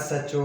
SHO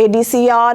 ADCR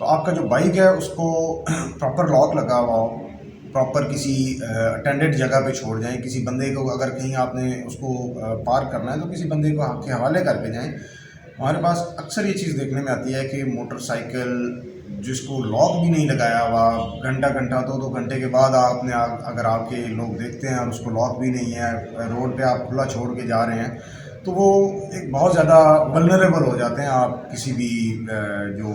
تو آپ کا جو بائک ہے اس کو پراپر لاک لگا ہوا ہو، پراپر کسی اٹینڈڈ جگہ پہ چھوڑ جائیں. کسی بندے کو اگر کہیں آپ نے اس کو پارک کرنا ہے تو کسی بندے کو آپ کے حوالے کر کے جائیں. ہمارے پاس اکثر یہ چیز دیکھنے میں آتی ہے کہ موٹر سائیکل جس کو لاک بھی نہیں لگایا ہوا، گھنٹہ 2 گھنٹے کے بعد آپ نے اگر آپ کے لوگ دیکھتے ہیں اور اس کو لاک بھی نہیں ہے، روڈ پہ آپ کھلا چھوڑ کے جا رہے ہیں، تو وہ ایک بہت زیادہ ولنریبل ہو جاتے ہیں آپ کسی بھی جو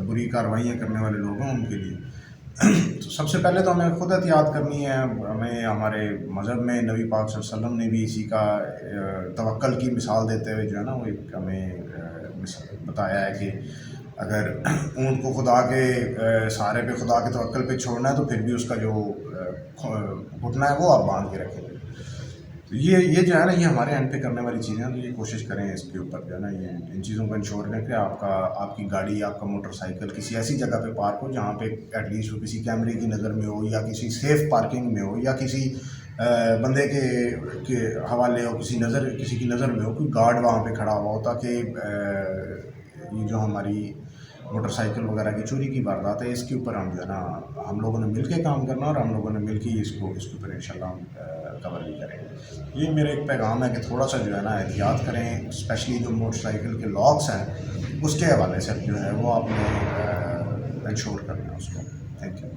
بری کارروائیاں کرنے والے لوگ ہیں ان کے لیے. تو سب سے پہلے تو ہمیں خود احتیاط کرنی ہے. ہمیں ہمارے مذہب میں نبی پاک صلی اللہ علیہ وسلم نے بھی اسی کا توکل کی مثال دیتے ہوئے جو ہے نا وہ ایک ہمیں بتایا ہے کہ اگر اونٹ کو خدا کے سہارے پہ، خدا کے توکل پہ چھوڑنا ہے تو پھر بھی اس کا جو گھٹنا ہے وہ آپ باندھ کے رکھیں. تو یہ جو ہے نا یہ ہمارے اینڈ پہ کرنے والی چیزیں ہیں. تو یہ کوشش کریں اس کے اوپر جو ہے نا یہ ان چیزوں کو انشور کریں کہ آپ کی گاڑی، آپ کا موٹر سائیکل کسی ایسی جگہ پہ پارک ہو جہاں پہ ایٹ لیسٹ وہ کسی کیمرے کی نظر میں ہو، یا کسی سیف پارکنگ میں ہو، یا کسی بندے کے حوالے ہو، کسی کی نظر میں ہو، کوئی گارڈ وہاں پہ کھڑا ہوا ہو، تاکہ یہ جو ہماری موٹر سائیکل وغیرہ کی چوری کی واردات ہے اس کے اوپر ہم جو ہے نا ہم لوگوں نے مل کے کام کرنا، اور ہم لوگوں نے مل کے اس کے اوپر انشاءاللہ ہم کور بھی کریں گے. یہ میرا ایک پیغام ہے کہ تھوڑا سا جو ہے نا احتیاط کریں، اسپیشلی جو موٹر سائیکل کے لاکس ہیں اس کے حوالے سے جو ہے وہ آپ نے انشور کرنا ہے اس کو. Thank you.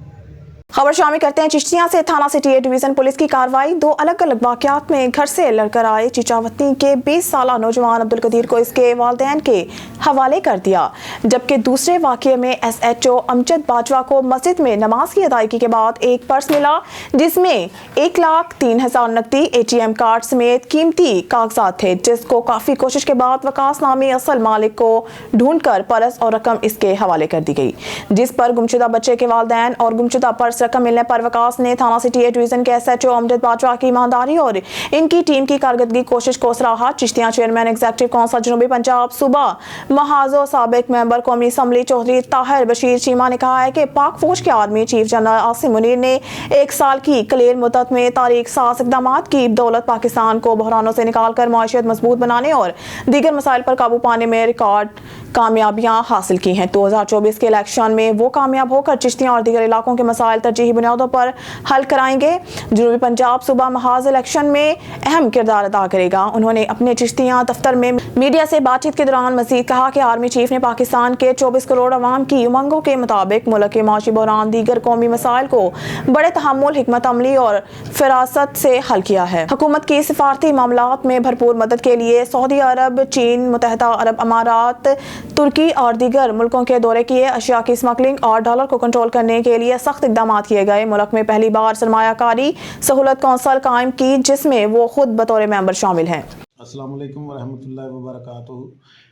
خبر شامل کرتے ہیں چشتیاں سے. تھانہ سٹی اے ڈویژن پولیس کی کارروائی. 2 الگ الگ واقعات میں گھر سے لڑ کر آئے چچاوطنی کے 20 سالہ نوجوان عبدالقدیر کو اس کے والدین کے حوالے کر دیا، جبکہ دوسرے واقعے میں ایس ایچ او امجد باجوہ کو مسجد میں نماز کی ادائیگی کے بعد ایک پرس ملا جس میں 1,03,000 نقدی، ATM کارڈ سمیت قیمتی کاغذات تھے، جس کو کافی کوشش کے بعد وکاس نامی اصل مالک کو ڈھونڈ کر پرس اور رقم اس کے حوالے کر دی گئی، جس پر گمشدہ بچے کے والدین اور گمشدہ پرس رقم ملنے پر وکاس نے تھانہ سٹی اے ڈویژن کے ایس ایچ او امجد باجوہ کی ایمانداری اور ان کی ٹیم کی کارکردگی کوشش کو سراہا. چشتیاں چیئرمین ایگزیکٹو کونسل جنوبی پنجاب صوبہ محاذ و سابق ممبر قومی اسمبلی چودھری طاہر بشیر چیمہ نے کہا ہے کہ پاک فوج کے army chief general Asim Munir نے 1 سال کی کلیل مدت میں تاریخ ساز اقدامات کی بدولت پاکستان کو بحرانوں سے نکال کر معیشت مضبوط بنانے اور دیگر مسائل پر قابو پانے میں ریکارڈ کامیابیاں حاصل کی ہیں. 2024 کے الیکشن میں وہ کامیاب ہو کر چشتیاں اور دیگر علاقوں کے مسائل ترجیحی بنیادوں پر حل کرائیں گے. جنوبی پنجاب صوبہ محاذ الیکشن میں اہم کردار ادا کرے گا. انہوں نے اپنے چشتیاں دفتر میں میڈیا سے بات چیت کے دوران مزید کہا کہ آرمی چیف نے پاکستان کے 24 کروڑ عوام کی امنگوں کے مطابق ملک کے معاشی بحران، دیگر قومی مسائل کو بڑے تحمل، حکمت عملی اور فراست سے حل کیا ہے. حکومت کی سفارتی معاملات میں بھرپور مدد کے لیے سعودی عرب، چین، متحدہ عرب امارات، ترکی اور دیگر ملکوں کے دورے کیے. اشیاء کی اسمگلنگ اور ڈالر کو کنٹرول کرنے کے لیے سخت اقدامات کیے گئے. ملک میں پہلی بار سرمایہ کاری سہولت کونسل قائم کی جس میں وہ خود بطور ممبر شامل ہیں. السلام علیکم ورحمۃ اللہ وبرکاتہ.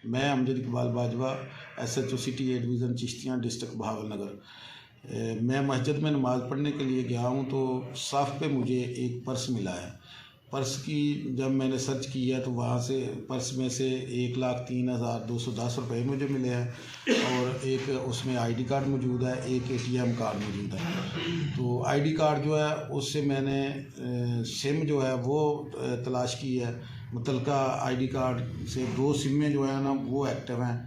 میں Amjad Iqbal Bajwa, S H O city A division Chishtian, district Bahawalnagar. میں مسجد میں نماز پڑھنے کے لیے گیا ہوں تو صاف پہ مجھے ایک پرس ملا ہے. پرس کی جب میں نے سرچ کیا تو وہاں سے پرس میں سے 1,03,210 روپے مجھے ملے ہیں، اور ایک اس میں ID کارڈ موجود ہے، ایک ATM کارڈ موجود ہے. تو ID کارڈ جو ہے اس سے میں نے سم جو ہے وہ تلاش کی ہے. متعلقہ ID کارڈ سے 2 سمیں جو ہے نا وہ ایکٹیو ہیں،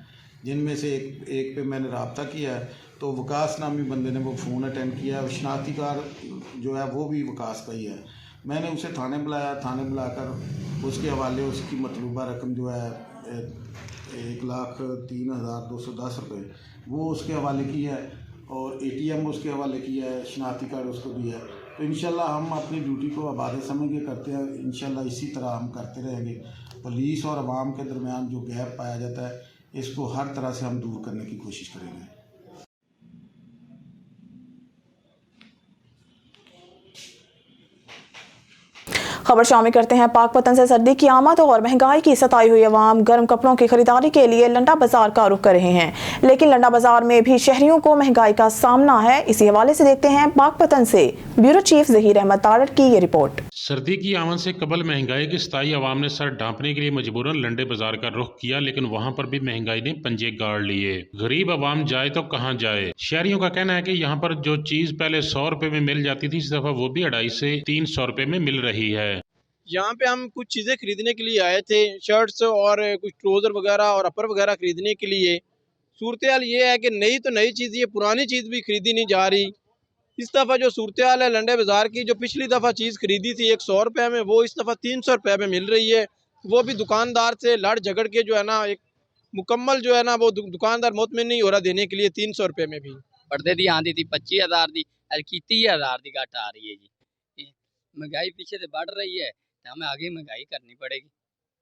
جن میں سے ایک پہ میں نے رابطہ کیا ہے تو وکاس نامی بندے نے وہ فون اٹینڈ کیا. شناختی کارڈ جو ہے وہ بھی وکاس کا ہی ہے. میں نے اسے تھانے بلایا، تھانے بلا کر اس کے حوالے اس کی مطلوبہ رقم جو ہے 1,03,210 روپے وہ اس کے حوالے کی ہے، اور ATM اس کے حوالے کیا ہے، شناختی کارڈ اس کو بھی ہے. تو انشاءاللہ ہم اپنی ڈیوٹی کو آباد سمجھ کے کرتے ہیں. انشاءاللہ اسی طرح ہم کرتے رہیں گے. پولیس اور عوام کے درمیان جو گیپ پایا جاتا ہے اس کو ہر طرح سے ہم دور کرنے کی کوشش کریں گے. خبر شامل کرتے ہیں پاک پتن سے. سردی کی آمد اور مہنگائی کی ستائی ہوئی عوام گرم کپڑوں کی خریداری کے لیے لنڈا بازار کا رخ کر رہے ہیں، لیکن لنڈا بازار میں بھی شہریوں کو مہنگائی کا سامنا ہے. اسی حوالے سے دیکھتے ہیں پاک پتن سے بیورو چیف ظہیر احمد تارڑ کی یہ رپورٹ. سردی کی آمد سے قبل مہنگائی کی ستائی عوام نے سر ڈھانپنے کے لیے مجبوراً لنڈے بازار کا رخ کیا، لیکن وہاں پر بھی مہنگائی نے پنجے گاڑ لیے. غریب عوام جائے تو کہاں جائے. شہریوں کا کہنا ہے کہ یہاں پر جو چیز پہلے 100 روپے میں مل جاتی تھی اس دفعہ وہ بھی 250 سے 300 روپے میں مل رہی ہے. یہاں پہ ہم کچھ چیزیں خریدنے کے لیے آئے تھے، شرٹس اور کچھ ٹروزر وغیرہ اور اپر وغیرہ خریدنے کے لیے. صورتحال یہ ہے کہ نئی تو نئی چیز، یہ پرانی چیز بھی خریدی نہیں جا رہی. اس دفعہ جو صورتحال ہے لنڈے بازار کی، جو پچھلی دفعہ چیز خریدی تھی 100 روپے میں، وہ اس دفعہ 300 روپے میں مل رہی ہے. وہ بھی دکاندار سے لڑ جھگڑ کے جو ہے نا ایک مکمل جو ہے نا وہ دکاندار مطمئن نہیں ہو رہا دینے کے لیے 300 روپے میں بھی. پردے دی آندی تھی 25,000 دی، ہلکی 30,000 دی گھٹ آ رہی ہے جی. مہنگائی پیچھے سے بڑھ رہی ہے، ہمیں آگے مہنگائی کرنی پڑے گی.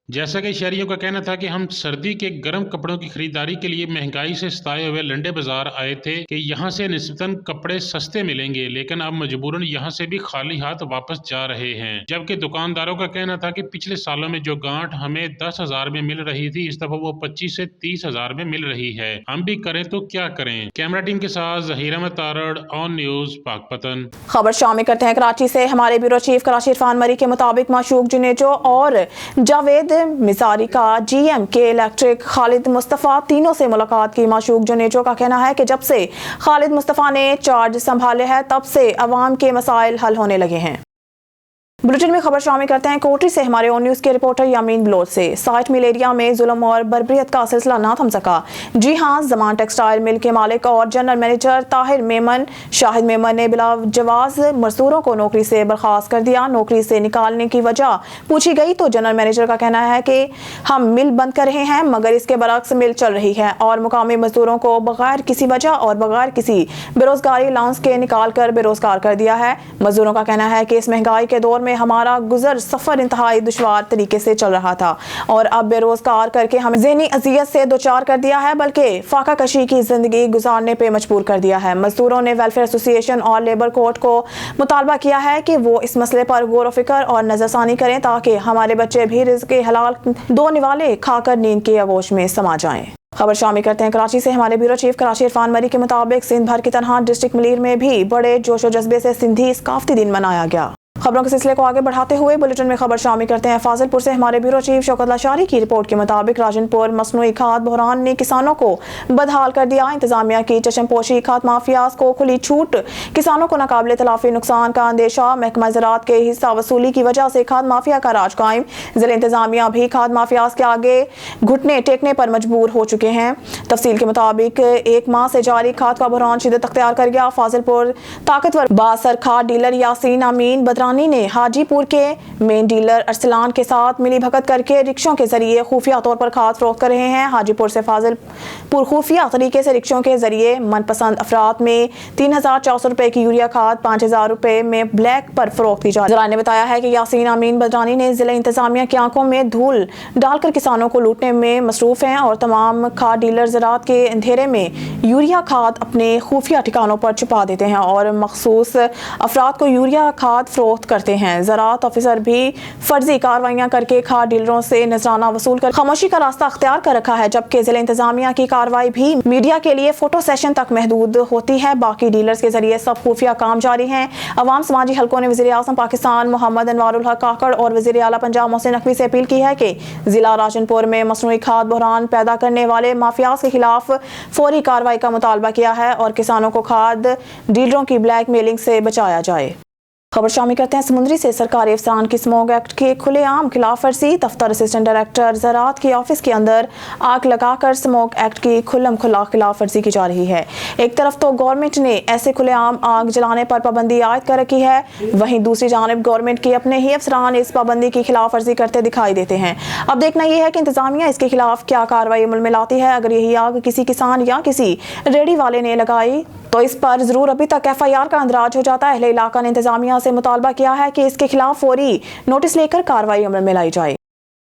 جیسا کہ شہریوں کا کہنا تھا کہ ہم سردی کے گرم کپڑوں کی خریداری کے لیے مہنگائی سے ستائے ہوئے لنڈے بازار آئے تھے کہ یہاں سے نسبتاً کپڑے سستے ملیں گے، لیکن اب مجبوراً یہاں سے بھی خالی ہاتھ واپس جا رہے ہیں. جبکہ دکانداروں کا کہنا تھا کہ پچھلے سالوں میں جو گانٹ ہمیں 10,000 میں مل رہی تھی، اس دفعہ وہ 25 سے 30,000 میں مل رہی ہے. ہم بھی کریں تو کیا کریں. کیمرہ ٹیم کے ساتھ ظہیر احمد تارڑ، آن نیوز، پاکپتن. خبر شامل کرتے ہیں کراچی سے. ہمارے بیورو چیف کراچی عرفان مری کے مطابق معشوق جنیجو اور جاوید مزاری کا جی ایم کے الیکٹرک خالد مصطفیٰ تینوں سے ملاقات کی. معشوق جنیجو کا کہنا ہے کہ جب سے خالد مصطفیٰ نے چارج سنبھالے ہے تب سے عوام کے مسائل حل ہونے لگے ہیں. بلٹن میں خبر شامل کرتے ہیں کوٹری سے. ہمارے اون نیوز کے رپورٹر یامین بلوچ سے. سائٹ مل ایریا میں ظلم اور بربریت کا سلسلہ نہ تھم سکا. جی ہاں، زمان ٹیکسٹائل مل کے مالک اور جنرل مینیجر طاہر میمن شاہد میمن نے بلا جواز مزدوروں کو نوکری سے برخاست کر دیا. نوکری سے نکالنے کی وجہ پوچھی گئی تو جنرل مینیجر کا کہنا ہے کہ ہم مل بند کر رہے ہیں، مگر اس کے برعکس مل چل رہی ہے اور مقامی مزدوروں کو بغیر کسی وجہ اور بغیر کسی بیروزگاری الاؤنس کے نکال کر بے روزگار کر دیا ہے. مزدوروں کا کہنا ہے کہ اس مہنگائی کے دور میں ہمارا گزر سفر انتہائی دشوار طریقے سے چل رہا تھا اور اب بے روزگار کر کے ہمیں ذہنی اذیت سے دوچار کر دیا ہے، بلکہ فاقہ کشی کی زندگی گزارنے پہ مجبور کر دیا ہے. مزدوروں نے ویلفیئر ایسوسی ایشن اور لیبر کورٹ کو مطالبہ کیا ہے کہ وہ اس مسئلے پر غور و فکر اور نظر ثانی کریں تاکہ ہمارے بچے بھی رزق حلال دو نوالے کھا کر نیند کے آغوش میں سما جائیں. خبر شامل کرتے ہیں کراچی سے. ہمارے بیورو چیف کراچی عرفان مری کے مطابق سندھ بھر کی طرح ڈسٹرکٹ ملیر میں بھی بڑے جوش و جذبے سے سندھی ثقافتی دن منایا گیا. خبروں کے سلسلے کو آگے بڑھاتے ہوئے بلٹن میں خبر شامل کرتے ہیں فاضل پور سے. ہمارے بیورو چیف شوکت لاشاری کی رپورٹ کے مطابق راجن پور مصنوعی کھاد بحران نے کسانوں کو بدحال کر دیا. انتظامیہ کی چشم پوشی، کھاد مافیاز کو کھلی چھوٹ، کسانوں کو ناقابل تلافی نقصان کا اندیشہ، محکمہ زراعت کے حصہ وصولی کی وجہ سے کھاد مافیا کا راج قائم. ضلع انتظامیہ بھی کھاد مافیاز کے آگے گھٹنے ٹیکنے پر مجبور ہو چکے ہیں. تفصیل کے مطابق 1 ماہ سے جاری کھاد کا بحران شدت اختیار کر گیا. فاضل پور طاقتور باثر کھاد ڈیلر یاسین امین بدرانی نے حاجی پور کے مین ڈیلر ارسلان کے ساتھ ملی بھگت کر کے رکشوں کے ذریعے خفیہ طور پر کھاد فروخت کر رہے ہیں. حاجی پور سے فاضل پور خفیہ طریقے سے رکشوں کے ذریعے من پسند افراد میں 3,400 روپے کی یوریا کھاد 5,000 روپے میں بلیک پر فروخت کی جا رہی ہے. ذرائع نے بتایا ہے کہ یاسین امین بدرانی نے ضلع انتظامیہ کی آنکھوں میں دھول ڈال کر کسانوں کو لوٹنے میں مصروف ہیں اور تمام کھاد ڈیلر زراعت کے اندھیرے میں یوریا کھاد اپنے خفیہ ٹھکانوں پر چھپا دیتے ہیں اور مخصوص افراد کو یوریا کھاد فروخت کرتے ہیں. زراعت آفیسر بھی فرضی کارروائیاں کر کے کھاد ڈیلروں سے نذرانہ وصول کر خاموشی کا راستہ اختیار کر رکھا ہے، جبکہ ضلع انتظامیہ کی کارروائی بھی میڈیا کے لیے فوٹو سیشن تک محدود ہوتی ہے. باقی ڈیلرز کے ذریعے سب خفیہ کام جاری ہیں. عوام سماجی حلقوں نے وزیر اعظم پاکستان محمد انوار الحق کاکڑ اور وزیر اعلیٰ پنجاب محسن نقوی سے اپیل کی ہے کہ ضلع راجن پور میں مصنوعی کھاد بحران پیدا کرنے والے مافیاز کے خلاف فوری کارروائی کا مطالبہ کیا ہے اور کسانوں کو کھاد ڈیلروں کی بلیک میلنگ سے بچایا جائے. خبر شامل کرتے ہیں سمندری سے. سرکاری افسران کی اسموگ ایکٹ کے کھلے عام خلاف ورزی. دفتر اسسٹنٹ ڈائریکٹر زراعت کے آفس کے اندر آگ لگا کر اسموگ ایکٹ کی کھلم کھلا خلاف ورزی کی جا رہی ہے. ایک طرف تو گورنمنٹ نے ایسے کھلے عام آگ جلانے پر پابندی عائد کر رکھی ہے، وہیں دوسری جانب گورنمنٹ کے اپنے ہی افسران اس پابندی کی خلاف ورزی کرتے دکھائی دیتے ہیں. اب دیکھنا یہ ہے کہ انتظامیہ اس کے خلاف کیا کارروائی عمل میں لاتی ہے. اگر یہی آگ کسی کسان یا کسی ریڑھی والے نے لگائی تو اس پر ضرور ابھی تک FIR کا اندراج ہو جاتا. اہل علاقہ نے انتظامیہ سے مطالبہ کیا ہے کہ اس کے خلاف فوری نوٹس لے کر کارروائی عمل میں لائی جائے.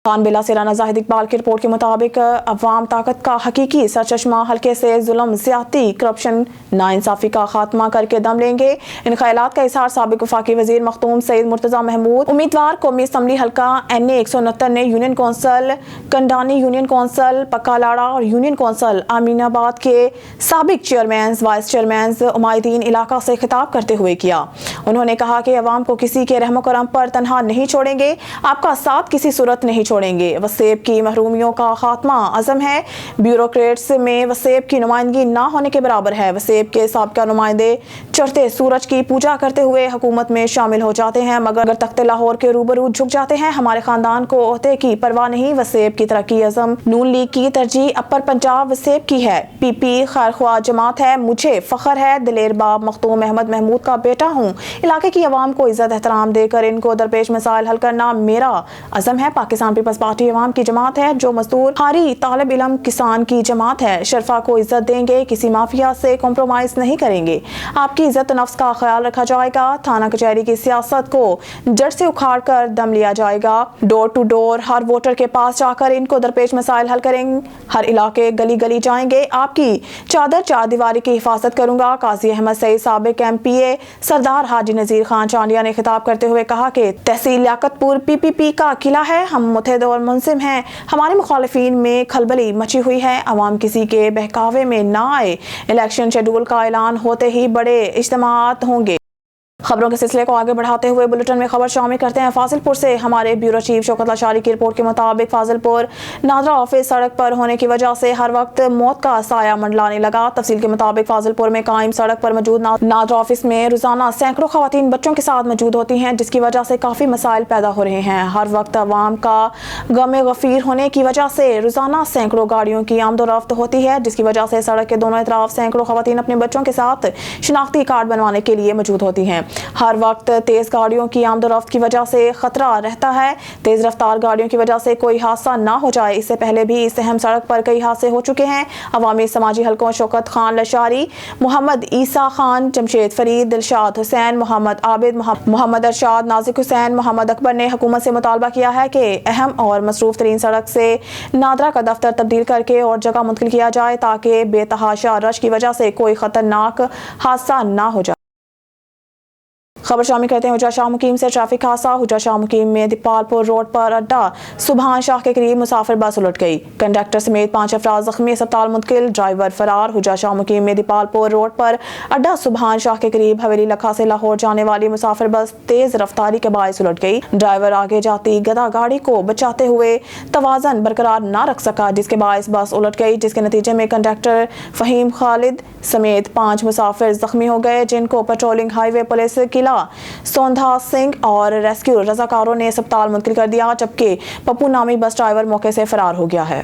خان بلا سیرانہ زاہد اقبال کی رپورٹ کے مطابق عوام طاقت کا حقیقی سرچشمہ حلقے سے ظلم، زیادتی، کرپشن، ناانصافی کا خاتمہ کر کے دم لیں گے. ان خیالات کا اظہار سابق وفاقی وزیر مختوم سید مرتضی محمود، امیدوار قومی اسمبلی حلقہ NA 169 نے یونین کونسل کنڈانی، یونین کونسل پکا لاڑا اور یونین کونسل امین آباد کے سابق چیئرمینز، وائس چیئرمینز، عمائدین علاقہ سے خطاب کرتے ہوئے کیا. انہوں نے کہا کہ عوام کو کسی کے رحم و کرم پر تنہا نہیں چھوڑیں گے، آپ کا ساتھ کسی صورت نہیں چھوڑیں گے. وسیب کی محرومیوں کا خاتمہ عزم ہے. بیوروکریٹس میں وسیب کی نمائندگی نہ ہونے کے برابر ہے. وسیب کے سابقہ نمائندے چڑھتے سورج کی پوجا کرتے ہوئے حکومت میں شامل ہو جاتے ہیں مگر تخت لاہور کے روبرو جھک جاتے ہیں. ہمارے خاندان کو عہدے کی پرواہ نہیں. وسیب کی ترقی عزم نون لیگ کی ترجیح اپر پنجاب وسیب کی ہے. پی پی خیر خواہ جماعت ہے. مجھے فخر ہے دلیر باب مختوم احمد محمود کا بیٹا ہوں. علاقے کی عوام کو عزت احترام دے کر ان کو درپیش مسائل حل کرنا میرا عزم ہے. پاکستان پیپلز پارٹی عوام کی جماعت ہے جو مزدور ہاری طالب علم کسان کی جماعت ہے. شرفا کو عزت دیں گے, کسی مافیا سے کمپرومائز نہیں کریں گے. آپ کی عزت نفس کا خیال رکھا جائے گا. تھانہ کچہری کی سیاست کو جڑ سے اکھاڑ کر دم لیا جائے گا. ڈور ٹو ڈور ہر ووٹر کے پاس جا کر ان کو درپیش مسائل حل کریں. ہر علاقے گلی گلی جائیں گے. آپ کی چادر چار دیواری کی حفاظت کروں گا. قاضی احمد سعید سابق ایم پی اے سردار حاجی نذیر خان چانڈیا نے خطاب کرتے ہوئے کہا کہ تحصیل لیاقت پور پی پی پی کا قلعہ ہے. ہم متحد اور منظم ہیں. ہمارے مخالفین میں کھلبلی مچی ہوئی ہے. عوام کسی کے بہکاوے میں نہ آئے. الیکشن شیڈول کا اعلان ہوتے ہی بڑے اجتماعات ہوں گے. خبروں کے سلسلے کو آگے بڑھاتے ہوئے بلٹن میں خبر شامل کرتے ہیں فاضل پور سے. ہمارے بیورو چیف شوکت لاشاری کی رپورٹ کے مطابق فاضل پور نادرا آفس سڑک پر ہونے کی وجہ سے ہر وقت موت کا سایہ منڈلانے لگا. تفصیل کے مطابق فاضل پور میں قائم سڑک پر موجود نادرا آفس میں روزانہ سینکڑوں خواتین بچوں کے ساتھ موجود ہوتی ہیں جس کی وجہ سے کافی مسائل پیدا ہو رہے ہیں. ہر وقت عوام کا غم غفیر ہونے کی وجہ سے روزانہ سینکڑوں گاڑیوں کی آمد و رفت ہوتی ہے جس کی وجہ سے سڑک کے دونوں اطراف سینکڑوں خواتین اپنے بچوں کے ساتھ شناختی کارڈ بنوانے کے لیے موجود ہوتی ہیں. ہر وقت تیز گاڑیوں کی آمد و رفت کی وجہ سے خطرہ رہتا ہے. تیز رفتار گاڑیوں کی وجہ سے کوئی حادثہ نہ ہو جائے. اس سے پہلے بھی اس اہم سڑک پر کئی حادثے ہو چکے ہیں. عوامی سماجی حلقوں شوکت خان لشاری, محمد عیسیٰ خان, جمشید فرید, دلشاد حسین, محمد عابد, محمد ارشاد, نازک حسین, محمد اکبر نے حکومت سے مطالبہ کیا ہے کہ اہم اور مصروف ترین سڑک سے نادرا کا دفتر تبدیل کر کے اور جگہ منتقل کیا جائے تاکہ بے تحاشا رش کی وجہ سے کوئی خطرناک حادثہ نہ ہو جائے. خبر شامل کرتے ہیں حجا شاہ مقیم سے. ٹریفک حادثہ حجا شاہ مقیم میں دیپال پور روڈ پر اڈا سبحان شاہ کے قریب مسافر بس الٹ گئی. کنڈکٹر سمیت 5 افراد زخمی, اسپتال منتقل, ڈرائیور فرار. حجا شاہ مقیم میں دیپال پور روڈ پر اڈا سبحان شاہ کے قریب حویلی لکھا سے لاہور جانے والی مسافر بس تیز رفتاری کے باعث الٹ گئی. ڈرائیور آگے جاتی گدا گاڑی کو بچاتے ہوئے توازن برقرار نہ رکھ سکا جس کے باعث بس الٹ گئی جس کے نتیجے میں کنڈکٹر فہیم خالد سمیت 5 مسافر زخمی ہو گئے جن کو پیٹرولنگ ہائی وے پولیس قلعہ سوندھا سنگھ اور ریسکیو رضاکاروں نے اسپتال منتقل کر دیا جبکہ پپو نامی بس ڈرائیور موقع سے فرار ہو گیا ہے.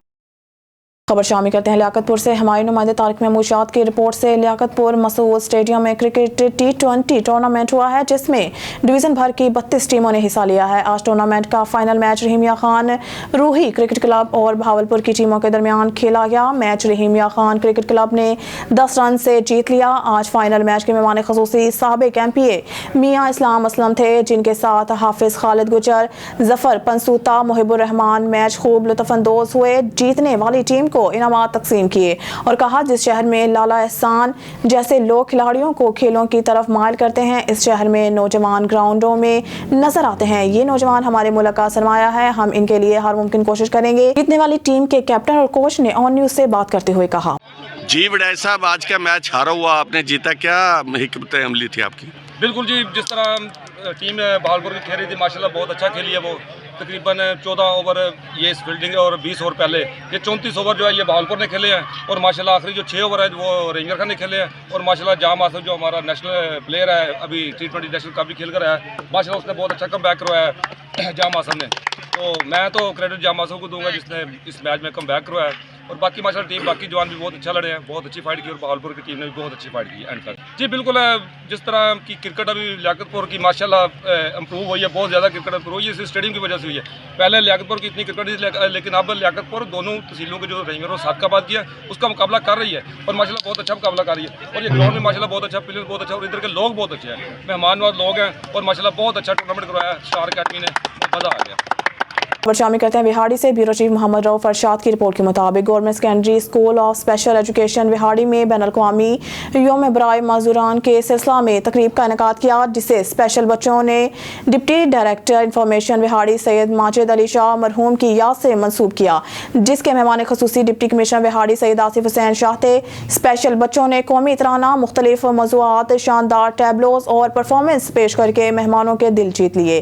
خبر شامل کرتے ہیں لیاقت پور سے. ہمارے نمائندے طارق محمود شاد کی رپورٹ سے. لیاقت پور مسعود اسٹیڈیم میں کرکٹ T20 ٹورنامنٹ ہوا ہے جس میں ڈویژن بھر کی 32 ٹیموں نے حصہ لیا ہے. آج ٹورنامنٹ کا فائنل میچ رحیمیہ خان روحی کرکٹ کلب اور بہاولپور کی ٹیموں کے درمیان کھیلا گیا. Match Rahimia Khan cricket club نے 10 رن سے جیت لیا. آج فائنل میچ کے مہمان خصوصی سابق MP میاں اسلام اسلم تھے جن کے ساتھ حافظ خالد گجر, ظفر پنسوتا, محب الرحمان میچ خوب لطف اندوز ہوئے. جیتنے والی ٹیم کو انعامات تقسیم کیے اور کہا جس شہر میں لالا احسان جیسے لوگ کھلاڑیوں کو کھیلوں کی طرف مائل کرتے ہیں اس شہر میں نوجوان گراؤنڈوں میں نظر آتے ہیں. یہ نوجوان ہمارے ملک کا سرمایہ ہے. ہم ان کے لیے ہر ممکن کوشش کریں گے. جیتنے والی ٹیم کے کیپٹن اور کوچ نے آن نیوز سے بات کرتے ہوئے کہا. جی وڈائے صاحب, آج کا میچ ہارا ہوا آپ نے جیتا, کیا حکمت عملی تھی آپ کی؟ بالکل جی, جس طرح ٹیم بہاولپور کی کھیل رہی تھی ماشاءاللہ بہت اچھا کھیلی ہے. وہ تقریباً 14 اوور یہ اس فیلڈنگ اور 20 اوور پہلے یہ 34 اوور جو ہے یہ بہاولپور نے کھیلے ہیں اور ماشاءاللہ آخری جو 6 اوور ہے وہ رینجر خان نے کھیلے ہیں. اور ماشاءاللہ جام آصف جو ہمارا نیشنل پلیئر ہے ابھی T20 نیشنل کپ بھی کھیل کر آیا ہے ماشاءاللہ اس نے بہت اچھا کم بیک کروایا ہے جام آصف نے. تو میں تو کریڈٹ جام آصف کو دوں گا جس نے اس میچ میں کم بیک کروایا ہے. اور باقی ماشاءاللہ ٹیم باقی جوان بھی بہت اچھا لڑے ہیں, بہت اچھی فائٹ کی اور بہاولپور کی ٹیم نے بھی بہت اچھی فائٹ کی اینڈ تک. جی بالکل, جس طرح کی کرکٹ ابھی لیاقت پور کی ماشاءاللہ امپروو ہوئی ہے, بہت زیادہ کرکٹ امپروو ہوئی ہے اس اسٹیڈیم کی وجہ سے ہوئی ہے. پہلے لیاقت پور کی اتنی کرکٹ نہیں لیکن اب لیاقت پور دونوں تحصیلوں کے جو رینجر اور سابقہ آباد کیا اس کا مقابلہ کر رہی ہے اور ماشاءاللہ بہت اچھا مقابلہ کر رہی ہے. اور یہ گراؤنڈ میں ماشاءاللہ بہت اچھا پلیئر بہت اچھا اور ادھر کے لوگ بہت اچھے ہیں, مہمان نواز لوگ ہیں اور ماشاءاللہ بہت اچھا ٹورنامنٹ کروایا ہے اسٹار اکیڈمی نے, مزہ آ گیا. خبر شامل کرتے ہیں وہاڑی سے. بیورو چیف محمد رؤف ارشاد کی رپورٹ کے مطابق government secondary school of special education Vehari میں بین الاقوامی یوم برائے معذوران کے سلسلہ میں تقریب کا انعقاد کیا جسے اسپیشل بچوں نے ڈپٹی ڈائریکٹر انفارمیشن وہاڑی سید ماجد علی شاہ مرحوم کی یاد سے منسوب کیا جس کے مہمان خصوصی ڈپٹی کمشنر وہاڑی سید آصف حسین شاہ تھے. اسپیشل بچوں نے قومی ترانہ, مختلف موضوعات, شاندار ٹیبلوز اور پرفارمنس پیش کر کے مہمانوں کے دل جیت لیے.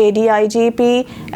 ADIGP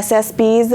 SSPs,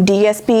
DSP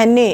NA